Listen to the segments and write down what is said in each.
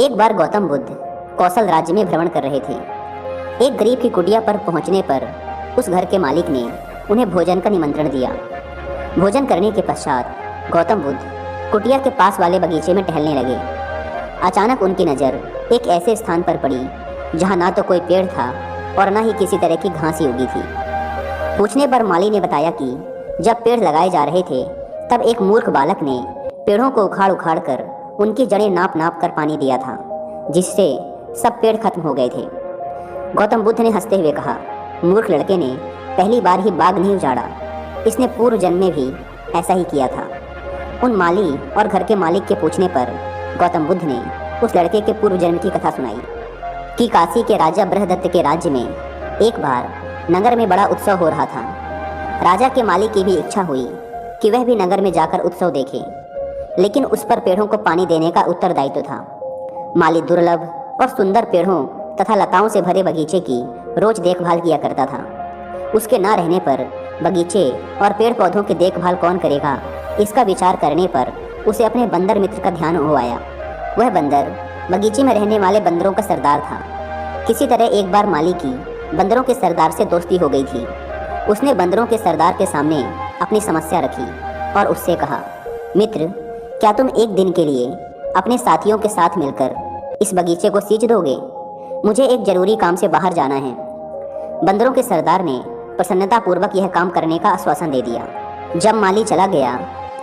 एक बार गौतम बुद्ध कौशल राज्य में भ्रमण कर रहे थे। एक गरीब की कुटिया पर पहुंचने पर उस घर के मालिक ने उन्हें भोजन का निमंत्रण दिया। भोजन करने के पश्चात गौतम बुद्ध कुटिया के पास वाले बगीचे में टहलने लगे। अचानक उनकी नज़र एक ऐसे स्थान पर पड़ी जहां ना तो कोई पेड़ था और ना ही किसी तरह की घास ही उगी थी। पूछने पर माली ने बताया कि जब पेड़ लगाए जा रहे थे तब एक मूर्ख बालक ने पेड़ों को उखाड़ उखाड़ कर उनकी जड़ें नाप नाप कर पानी दिया था, जिससे सब पेड़ खत्म हो गए थे। गौतम बुद्ध ने हंसते हुए कहा, मूर्ख लड़के ने पहली बार ही बाग नहीं उजाड़ा, इसने पूर्व जन्म में भी ऐसा ही किया था। उन माली और घर के मालिक के पूछने पर गौतम बुद्ध ने उस लड़के के पूर्व जन्म की कथा सुनाई कि काशी के राजा बृहदत्त के राज्य में एक बार नगर में बड़ा उत्सव हो रहा था। राजा के माली की भी इच्छा हुई कि वह भी नगर में जाकर उत्सव देखे, लेकिन उस पर पेड़ों को पानी देने का उत्तरदायित्व था। माली दुर्लभ और सुंदर पेड़ों तथा लताओं से भरे बगीचे की रोज देखभाल किया करता था। उसके ना रहने पर बगीचे और पेड़ पौधों की देखभाल कौन करेगा, इसका विचार करने पर उसे अपने बंदर मित्र का ध्यान हो आया। वह बंदर बगीचे में रहने वाले बंदरों का सरदार था। किसी तरह एक बार माली की बंदरों के सरदार से दोस्ती हो गई थी। उसने बंदरों के सरदार के सामने अपनी समस्या रखी और उससे कहा, मित्र, क्या तुम एक दिन के लिए अपने साथियों के साथ मिलकर इस बगीचे को सींच दोगे? मुझे एक जरूरी काम से बाहर जाना है। बंदरों के सरदार ने प्रसन्नतापूर्वक यह काम करने का आश्वासन दे दिया। जब माली चला गया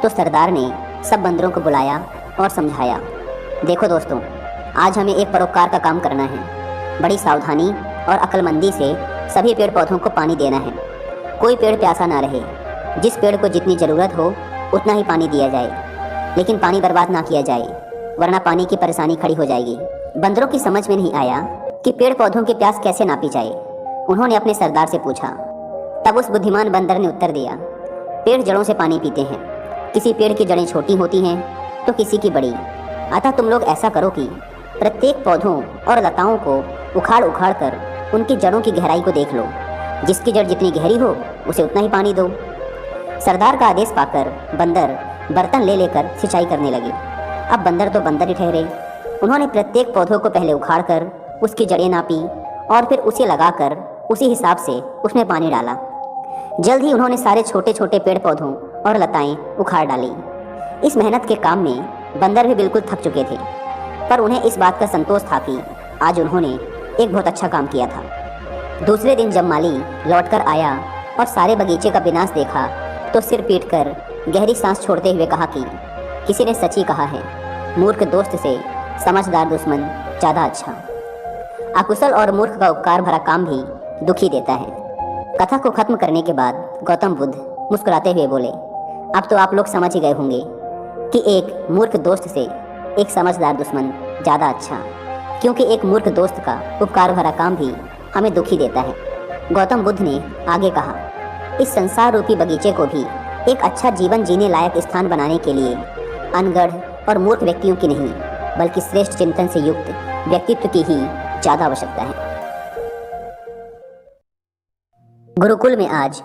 तो सरदार ने सब बंदरों को बुलाया और समझाया, देखो दोस्तों, आज हमें एक परोपकार का काम करना है। बड़ी सावधानी और अक्लमंदी से सभी पेड़ पौधों को पानी देना है। कोई पेड़ प्यासा ना रहे। जिस पेड़ को जितनी ज़रूरत हो उतना ही पानी दिया जाए, लेकिन पानी बर्बाद ना किया जाए, वरना पानी की परेशानी खड़ी हो जाएगी। बंदरों की समझ में नहीं आया कि पेड़ पौधों की प्यास कैसे नापी जाए। उन्होंने अपने सरदार से पूछा। तब उस बुद्धिमान बंदर ने उत्तर दिया, पेड़ जड़ों से पानी पीते हैं। किसी पेड़ की जड़ें छोटी होती हैं तो किसी की बड़ी। अतः तुम लोग ऐसा करो कि प्रत्येक पौधों और लताओं को उखाड़ उखाड़ कर उनकी जड़ों की गहराई को देख लो। जिसकी जड़ जितनी गहरी हो उसे उतना ही पानी दो। सरदार का आदेश पाकर बंदर बर्तन ले लेकर सिंचाई करने लगे। अब बंदर तो बंदर ही ठहरे। उन्होंने प्रत्येक पौधों को पहले उखाड़ कर उसकी जड़ें नापी और फिर उसे लगाकर उसी हिसाब से उसमें पानी डाला। जल्द ही उन्होंने सारे छोटे छोटे पेड़ पौधों और लताएं उखाड़ डाली। इस मेहनत के काम में बंदर भी बिल्कुल थक चुके थे, पर उन्हें इस बात का संतोष था कि आज उन्होंने एक बहुत अच्छा काम किया था। दूसरे दिन जब माली लौटकर आया और सारे बगीचे का विनाश देखा तो सिर पीटकर गहरी सांस छोड़ते हुए कहा कि किसी ने सच ही कहा है, मूर्ख दोस्त से समझदार दुश्मन ज़्यादा अच्छा। अकुशल और मूर्ख का उपकार भरा काम भी दुखी देता है। कथा को खत्म करने के बाद गौतम बुद्ध मुस्कुराते हुए बोले, अब तो आप लोग समझ ही गए होंगे कि एक मूर्ख दोस्त से एक समझदार दुश्मन ज़्यादा अच्छा, क्योंकि एक मूर्ख दोस्त का उपकार भरा काम भी हमें दुखी देता है। गौतम बुद्ध ने आगे कहा, इस संसार रूपी बगीचे को भी एक अच्छा जीवन जीने लायक स्थान बनाने के लिए अनगढ़ और मूर्ख व्यक्तियों की नहीं, बल्कि श्रेष्ठ चिंतन से युक्त व्यक्तित्व की ही ज़्यादा आवश्यकता है। गुरुकुल में आज